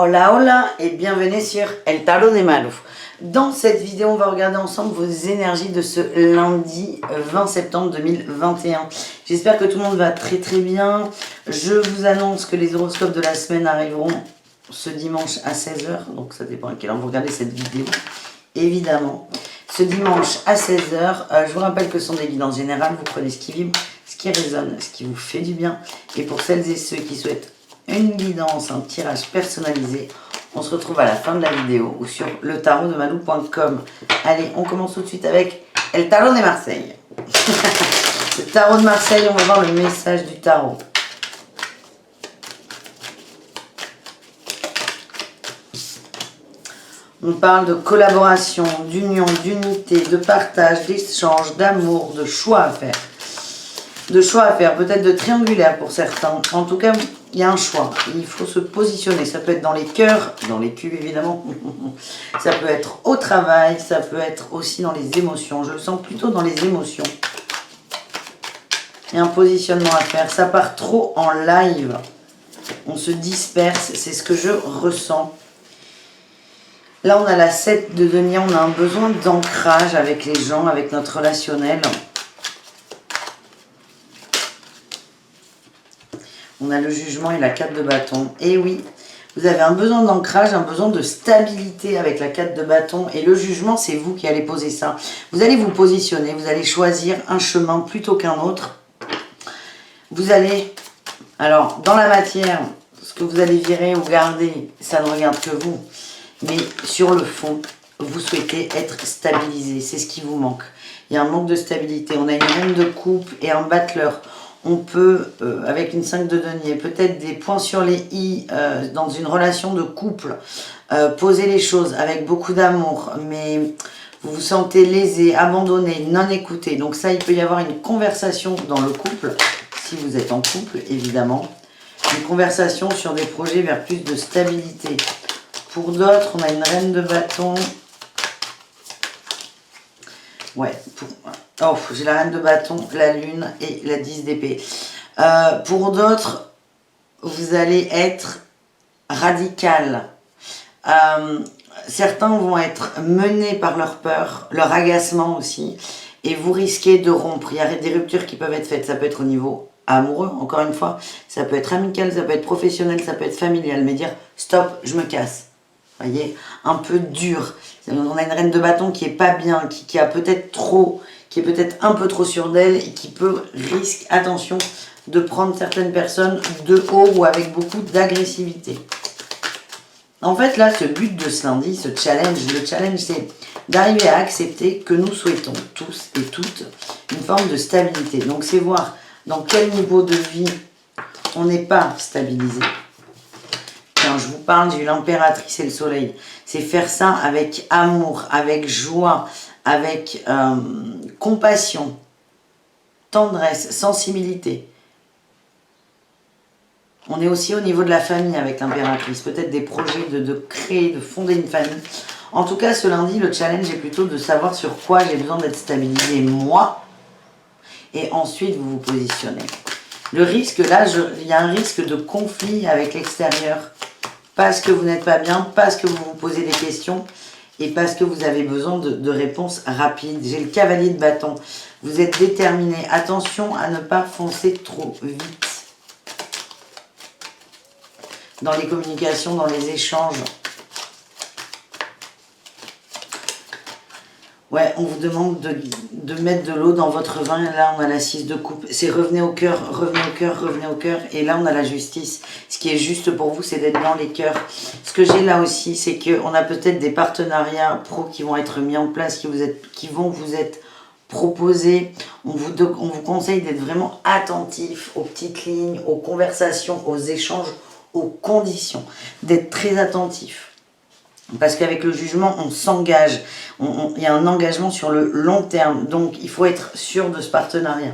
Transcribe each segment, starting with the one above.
Hola hola et bienvenue sur El Tarot de Malou. Dans cette vidéo, on va regarder ensemble vos énergies de ce lundi 20 septembre 2021. J'espère que tout le monde va très bien. Je vous annonce que les horoscopes de la semaine arriveront ce dimanche à 16 h. Donc ça dépend à quelle heure vous regardez cette vidéo. Évidemment, ce dimanche à 16 h. Je vous rappelle que ce sont des guidances générales. Vous prenez ce qui vibre, ce qui résonne, ce qui vous fait du bien. Et pour celles et ceux qui souhaitent une guidance, un tirage personnalisé, on se retrouve à la fin de la vidéo ou sur letarodemalou.com. Allez, on commence tout de suite avec El Tarot de Marseille. Le tarot de Marseille, on va voir le message du tarot. On parle de collaboration, d'union, d'unité, de partage, d'échange, d'amour, de choix à faire. De choix à faire, peut-être de triangulaire pour certains. En tout cas, il y a un choix. Il faut se positionner. Ça peut être dans les cœurs, dans les cubes évidemment. Ça peut être au travail, ça peut être aussi dans les émotions. Je le sens plutôt dans les émotions. Il y a un positionnement à faire. Ça part trop en live. On se disperse. C'est ce que je ressens. Là, on a la 7 de denier. On a un besoin d'ancrage avec les gens, avec notre relationnel. On a le jugement et la 4 de bâton. Et oui, vous avez un besoin d'ancrage, un besoin de stabilité avec la 4 de bâton. Et le jugement, c'est vous qui allez poser ça. Vous allez vous positionner, vous allez choisir un chemin plutôt qu'un autre. Vous allez, alors, dans la matière, ce que vous allez virer ou garder, ça ne regarde que vous. Mais sur le fond, vous souhaitez être stabilisé. C'est ce qui vous manque. Il y a un manque de stabilité. On a une reine de coupe et un battleur. On peut, avec une 5 de denier, peut-être des points sur les i dans une relation de couple, poser les choses avec beaucoup d'amour, mais vous vous sentez lésé, abandonné, non écouté. Donc ça, il peut y avoir une conversation dans le couple, si vous êtes en couple, évidemment. Une conversation sur des projets vers plus de stabilité. Pour d'autres, on a une reine de bâton. Ouais, oh, j'ai la reine de bâton, la lune et la 10 d'épée. Pour d'autres, vous allez être radical. Certains vont être menés par leur peur, leur agacement aussi. Et vous risquez de rompre. Il y a des ruptures qui peuvent être faites. Ça peut être au niveau amoureux, encore une fois. Ça peut être amical, ça peut être professionnel, ça peut être familial. Mais dire, stop, je me casse. Vous voyez, un peu dur. On a une reine de bâton qui est pas bien, qui a peut-être trop, qui est peut-être un peu trop sûre d'elle et qui risque, attention, de prendre certaines personnes de haut ou avec beaucoup d'agressivité. En fait, là, ce but de ce lundi, ce challenge, le challenge, c'est d'arriver à accepter que nous souhaitons tous et toutes une forme de stabilité. Donc, c'est voir dans quel niveau de vie on n'est pas stabilisé. Quand je vous parle, j'ai eu l'impératrice et le soleil. C'est faire ça avec amour, avec joie, avec compassion, tendresse, sensibilité. On est aussi au niveau de la famille avec l'impératrice. Peut-être des projets de créer, de fonder une famille. En tout cas, ce lundi, le challenge est plutôt de savoir sur quoi j'ai besoin d'être stabilisé moi. Et ensuite, vous vous positionnez. Le risque, là, il y a un risque de conflit avec l'extérieur. Parce que vous n'êtes pas bien, parce que vous vous posez des questions et parce que vous avez besoin de réponses rapides. J'ai le cavalier de bâton. Vous êtes déterminé. Attention à ne pas foncer trop vite. Dans les communications, dans les échanges. Ouais, on vous demande de mettre de l'eau dans votre vin. Et là, on a la 6 de coupe. C'est revenez au cœur, revenez au cœur, revenez au cœur. Et là, on a la justice. Ce qui est juste pour vous, c'est d'être dans les cœurs. Ce que j'ai là aussi, c'est qu'on a peut-être des partenariats pro qui vont être mis en place, qui vont vous être proposés. On vous conseille d'être vraiment attentif aux petites lignes, aux conversations, aux échanges, aux conditions. D'être très attentif. Parce qu'avec le jugement, on s'engage. Il y a un engagement sur le long terme. Donc, il faut être sûr de ce partenariat.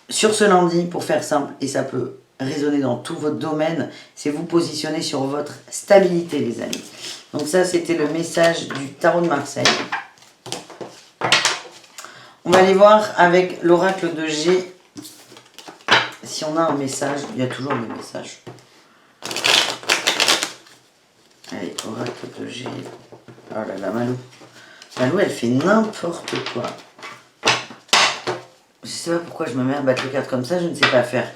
Sur ce lundi, pour faire simple, et ça peut résonner dans tout votre domaine, c'est vous positionner sur votre stabilité, les amis. Donc ça, c'était le message du tarot de Marseille. On va aller voir avec l'oracle de G. Si on a un message, il y a toujours des messages. oracle de G. Oh là là, Malou. Malou, elle fait n'importe quoi. Je sais pas pourquoi je me mets à battre les cartes comme ça, je ne sais pas faire.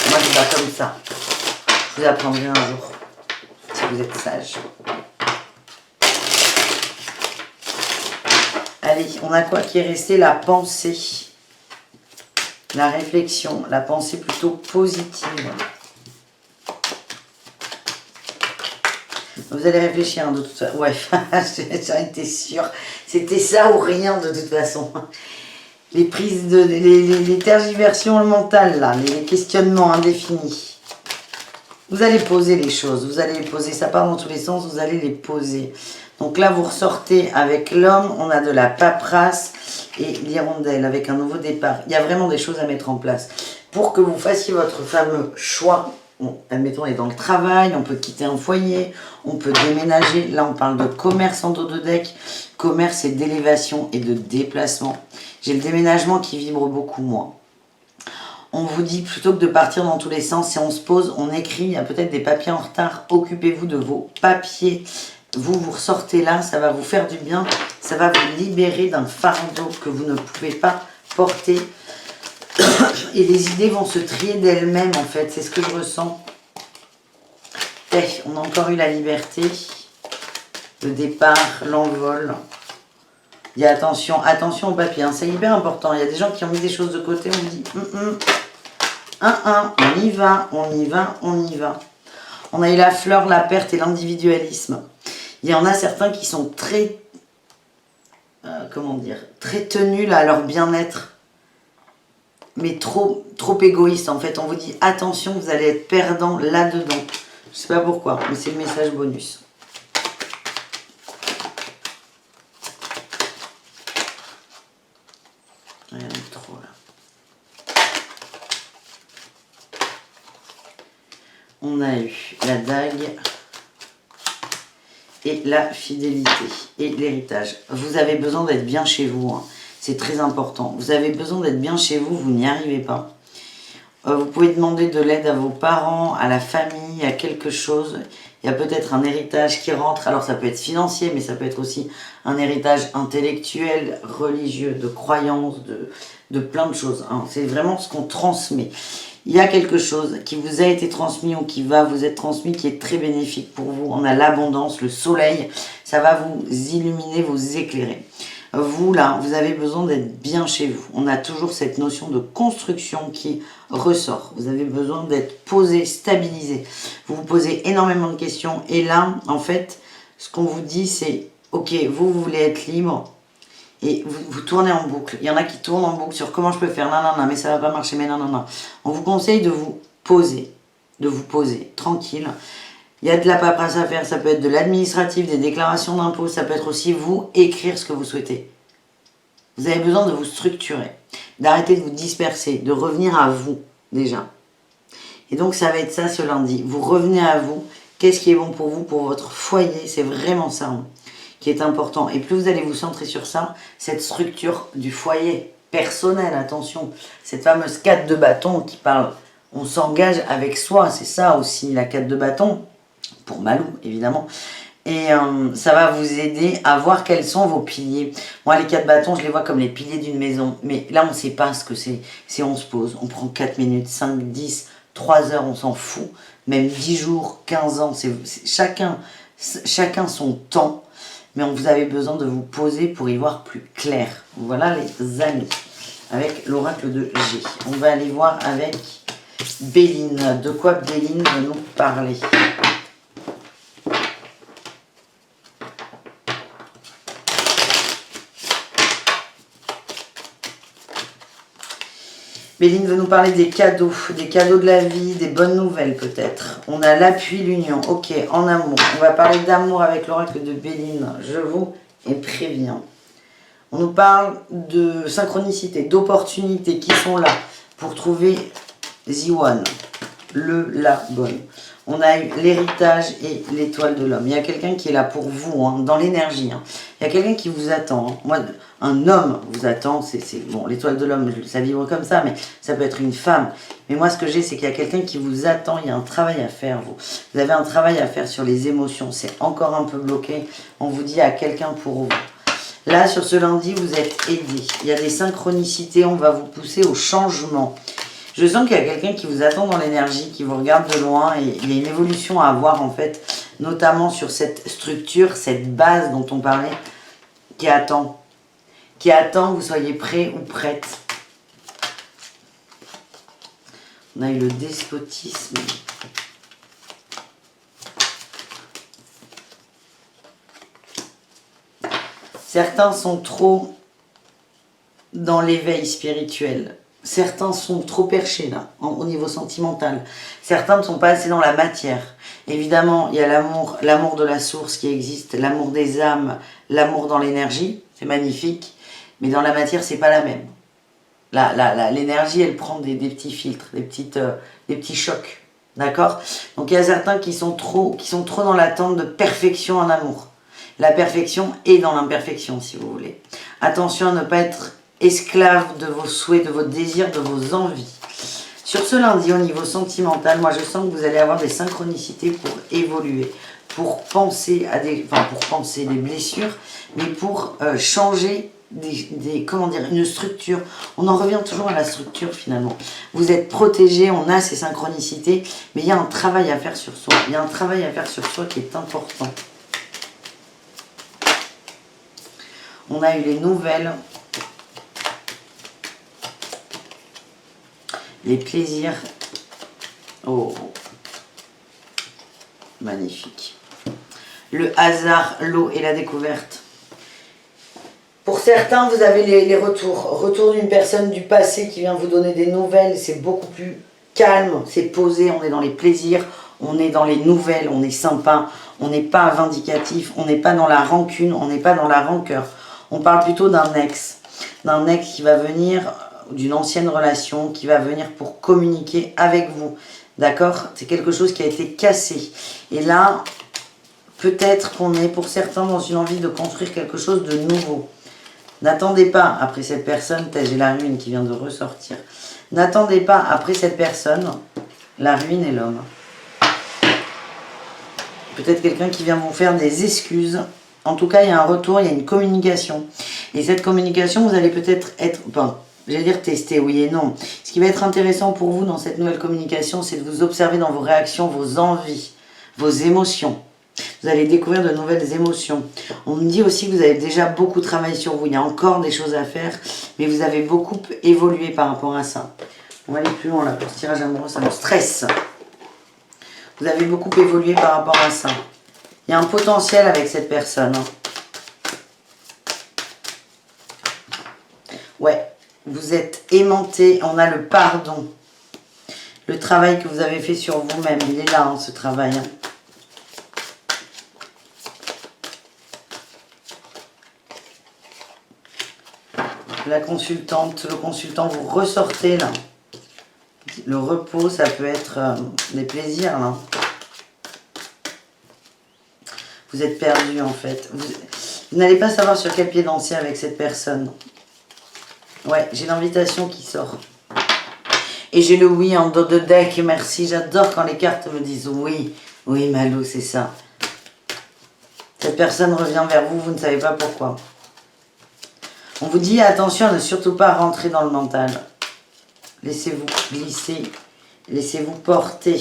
Moi, je bats comme ça. Je vous apprendrai un jour, si vous êtes sage. Allez, on a quoi qui est resté? La pensée. La réflexion, la pensée plutôt positive. Vous allez réfléchir hein, de toute façon. Ouais, j'en étais sûre. C'était ça ou rien de toute façon. Les prises de... les tergiversions mentales, là, les questionnements indéfinis. Vous allez poser les choses, vous allez les poser. Ça part dans tous les sens, vous allez les poser. Donc là, vous ressortez avec l'homme, on a de la paperasse et l'hirondelle avec un nouveau départ. Il y a vraiment des choses à mettre en place. Pour que vous fassiez votre fameux choix, bon, admettons, on est dans le travail, on peut quitter un foyer, on peut déménager. Là, on parle de commerce en dos de deck. Commerce et d'élévation et de déplacement. J'ai le déménagement qui vibre beaucoup, moi. On vous dit, plutôt que de partir dans tous les sens, si on se pose, on écrit, il y a peut-être des papiers en retard, occupez-vous de vos papiers. Vous ressortez là, ça va vous faire du bien, ça va vous libérer d'un fardeau que vous ne pouvez pas porter. Et les idées vont se trier d'elles-mêmes, en fait, c'est ce que je ressens. On a encore eu la liberté, le départ, l'envol. Il y a attention, attention au papier, hein, c'est hyper important. Il y a des gens qui ont mis des choses de côté, on dit on y va, on y va, on y va. On a eu la fleur, la perte et l'individualisme. Il y en a certains qui sont très, comment dire, très tenus là, à leur bien-être, mais trop égoïstes en fait. On vous dit attention, vous allez être perdant là-dedans. Je sais pas pourquoi, mais c'est le message bonus. Rien de trop là. On a eu la dague et la fidélité et l'héritage. Vous avez besoin d'être bien chez vous, hein. C'est très important. Vous avez besoin d'être bien chez vous, vous n'y arrivez pas. Vous pouvez demander de l'aide à vos parents, à la famille, à quelque chose. Il y a peut-être un héritage qui rentre. Alors ça peut être financier, mais ça peut être aussi un héritage intellectuel, religieux, de croyances, de plein de choses, hein. C'est vraiment ce qu'on transmet. Il y a quelque chose qui vous a été transmis ou qui va vous être transmis qui est très bénéfique pour vous. On a l'abondance, le soleil, ça va vous illuminer, vous éclairer. Vous, là, vous avez besoin d'être bien chez vous. On a toujours cette notion de construction qui ressort. Vous avez besoin d'être posé, stabilisé. Vous vous posez énormément de questions. Et là, en fait, ce qu'on vous dit, c'est, ok, vous voulez être libre. Et vous tournez en boucle. Il y en a qui tournent en boucle sur comment je peux faire. Non, non, non, mais ça va pas marcher. Mais non, non, non. On vous conseille de vous poser. De vous poser. Tranquille. Il y a de la paperasse à faire. Ça peut être de l'administratif, des déclarations d'impôts. Ça peut être aussi vous écrire ce que vous souhaitez. Vous avez besoin de vous structurer. D'arrêter de vous disperser. De revenir à vous, déjà. Et donc, ça va être ça ce lundi. Vous revenez à vous. Qu'est-ce qui est bon pour vous, pour votre foyer? C'est vraiment ça, hein, qui est important. Et plus vous allez vous centrer sur ça, cette structure du foyer personnel, attention, cette fameuse 4 de bâton qui parle, on s'engage avec soi, c'est ça aussi la 4 de bâton, pour Malou évidemment, et ça va vous aider à voir quels sont vos piliers. Moi les 4 bâtons, je les vois comme les piliers d'une maison, mais là on ne sait pas ce que c'est, si on se pose, on prend 4 minutes, 5, 10, 3 heures, on s'en fout, même 10 jours, 15 ans, c'est chacun son temps. Mais vous avez besoin de vous poser pour y voir plus clair. Voilà les amis, avec l'oracle de G. On va aller voir avec Béline. De quoi Béline va nous parler? Béline veut nous parler des cadeaux de la vie, des bonnes nouvelles peut-être. On a l'appui, l'union. Ok, en amour. On va parler d'amour avec l'oracle de Béline. Je vous préviens. On nous parle de synchronicité, d'opportunités qui sont là pour trouver The One, la bonne. On a eu l'héritage et l'étoile de l'homme. Il y a quelqu'un qui est là pour vous, hein, dans l'énergie. Hein. Il y a quelqu'un qui vous attend. Hein. Moi, un homme vous attend. Bon, l'étoile de l'homme, ça vibre comme ça, mais ça peut être une femme. Mais moi, ce que j'ai, c'est qu'il y a quelqu'un qui vous attend. Il y a un travail à faire, vous. Vous avez un travail à faire sur les émotions. C'est encore un peu bloqué. On vous dit à quelqu'un pour vous. Là, sur ce lundi, vous êtes aidé. Il y a des synchronicités. On va vous pousser au changement. Je sens qu'il y a quelqu'un qui vous attend dans l'énergie, qui vous regarde de loin et il y a une évolution à avoir en fait, notamment sur cette structure, cette base dont on parlait, qui attend que vous soyez prêt ou prête. On a eu le despotisme. Certains sont trop dans l'éveil spirituel. Certains sont trop perchés là, au niveau sentimental. Certains ne sont pas assez dans la matière. Évidemment, il y a l'amour de la source qui existe, l'amour des âmes, l'amour dans l'énergie, c'est magnifique. Mais dans la matière, c'est pas la même. L'énergie, elle prend des petits filtres, des petits chocs. D'accord? Donc il y a certains qui sont trop dans l'attente de perfection en amour. La perfection est dans l'imperfection, si vous voulez. Attention à ne pas être esclave de vos souhaits, de vos désirs, de vos envies. Sur ce lundi, au niveau sentimental, moi je sens que vous allez avoir des synchronicités pour évoluer, pour penser à des blessures, mais pour changer une structure. On en revient toujours à la structure finalement. Vous êtes protégé, on a ces synchronicités, mais il y a un travail à faire sur soi. Il y a un travail à faire sur soi qui est important. On a eu les nouvelles. Les plaisirs. Oh, magnifique. Le hasard, l'eau et la découverte. Pour certains, vous avez les retours. Retour d'une personne du passé qui vient vous donner des nouvelles. C'est beaucoup plus calme, c'est posé, on est dans les plaisirs, on est dans les nouvelles, on est sympa, on n'est pas vindicatif, on n'est pas dans la rancune, on n'est pas dans la rancœur. On parle plutôt d'un ex qui va venir, d'une ancienne relation, qui va venir pour communiquer avec vous. D'accord? C'est quelque chose qui a été cassé. Et là, peut-être qu'on est pour certains dans une envie de construire quelque chose de nouveau. N'attendez pas après cette personne, j'ai la ruine qui vient de ressortir. N'attendez pas après cette personne, la ruine et l'homme. Peut-être quelqu'un qui vient vous faire des excuses. En tout cas, il y a un retour, il y a une communication. Et cette communication, vous allez peut-être être... Bon, j'allais dire tester, oui et non. Ce qui va être intéressant pour vous dans cette nouvelle communication, c'est de vous observer dans vos réactions, vos envies, vos émotions. Vous allez découvrir de nouvelles émotions. On me dit aussi que vous avez déjà beaucoup travaillé sur vous. Il y a encore des choses à faire, mais vous avez beaucoup évolué par rapport à ça. On va aller plus loin là, pour ce tirage amoureux, ça me stresse. Vous avez beaucoup évolué par rapport à ça. Il y a un potentiel avec cette personne. Ouais, vous êtes aimanté, on a le pardon. Le travail que vous avez fait sur vous-même, il est là, hein, ce travail. Hein. La consultante, le consultant, vous ressortez là. Le repos, ça peut être des plaisirs là. Vous êtes perdu en fait. Vous n'allez pas savoir sur quel pied danser avec cette personne. Ouais, j'ai l'invitation qui sort. Et j'ai le oui en dos de deck. Merci, j'adore quand les cartes me disent oui. Oui, Malou, c'est ça. Cette personne revient vers vous, vous ne savez pas pourquoi. On vous dit attention à ne surtout pas rentrer dans le mental. Laissez-vous glisser. Laissez-vous porter.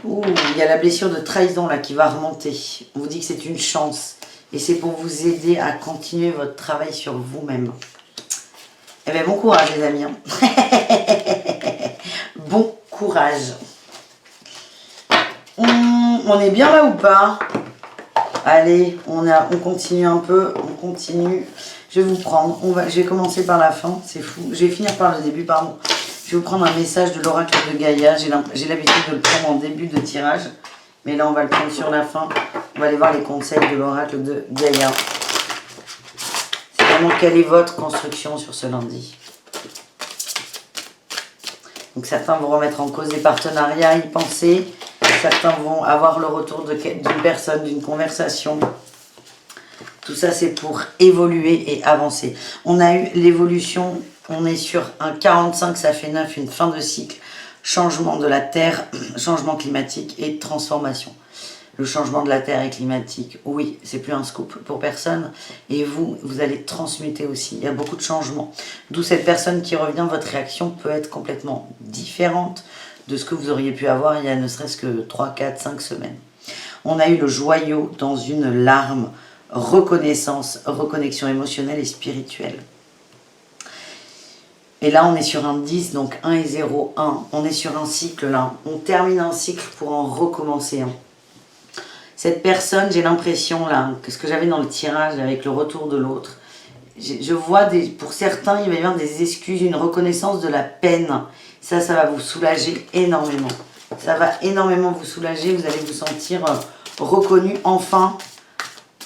Ouh, il y a la blessure de trahison là qui va remonter. On vous dit que c'est une chance. Et c'est pour vous aider à continuer votre travail sur vous-même. Eh bien, bon courage les amis. Hein. Bon courage. On est bien là ou pas? Allez, on continue un peu. On continue. Je vais vous prendre. Je vais commencer par la fin. C'est fou. Je vais finir par le début, pardon. Je vais vous prendre un message de l'oracle de Gaïa. J'ai l'habitude de le prendre en début de tirage. Mais là, on va le prendre sur la fin. On va aller voir les conseils de l'oracle de Gaïa. C'est vraiment quelle est votre construction sur ce lundi. Donc certains vont remettre en cause des partenariats, y penser. certains vont avoir le retour d'une personne, d'une conversation. Tout ça, c'est pour évoluer et avancer. On a eu l'évolution, on est sur un 45, ça fait 9, une fin de cycle, changement de la Terre, changement climatique et transformation. Le changement de la Terre et climatique, oui, c'est plus un scoop pour personne. Et vous, vous allez transmuter aussi. Il y a beaucoup de changements. D'où cette personne qui revient, votre réaction peut être complètement différente de ce que vous auriez pu avoir il y a ne serait-ce que 3, 4, 5 semaines. On a eu le joyau dans une larme, reconnaissance, reconnexion émotionnelle et spirituelle. Et là, on est sur un 10, donc 1 et 0, 1. On est sur un cycle là. On termine un cycle pour en recommencer un. Cette personne, j'ai l'impression là, que ce que j'avais dans le tirage avec le retour de l'autre, je vois, pour certains, il va y avoir des excuses, une reconnaissance de la peine. Ça va vous soulager énormément. Ça va énormément vous soulager, vous allez vous sentir reconnu enfin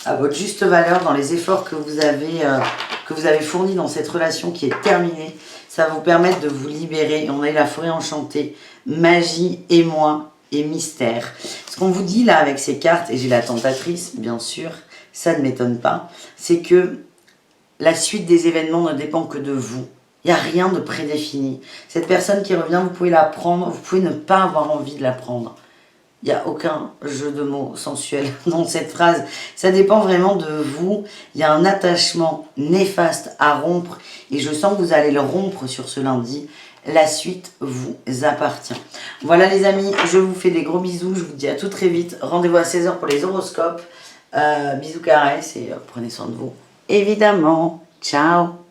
à votre juste valeur dans les efforts que vous avez fournis dans cette relation qui est terminée. Ça va vous permettre de vous libérer. On a eu la forêt enchantée, magie, émoi et mystère. Ce qu'on vous dit là avec ces cartes, et j'ai la tentatrice, bien sûr, ça ne m'étonne pas, c'est que la suite des événements ne dépend que de vous. Il n'y a rien de prédéfini. Cette personne qui revient, vous pouvez la prendre, vous pouvez ne pas avoir envie de la prendre. Il n'y a aucun jeu de mots sensuel dans cette phrase. Ça dépend vraiment de vous. Il y a un attachement néfaste à rompre et je sens que vous allez le rompre sur ce lundi. La suite vous appartient. Voilà les amis, je vous fais des gros bisous. Je vous dis à tout très vite. Rendez-vous à 16 h pour les horoscopes. Bisous caresses et prenez soin de vous. Évidemment. Ciao.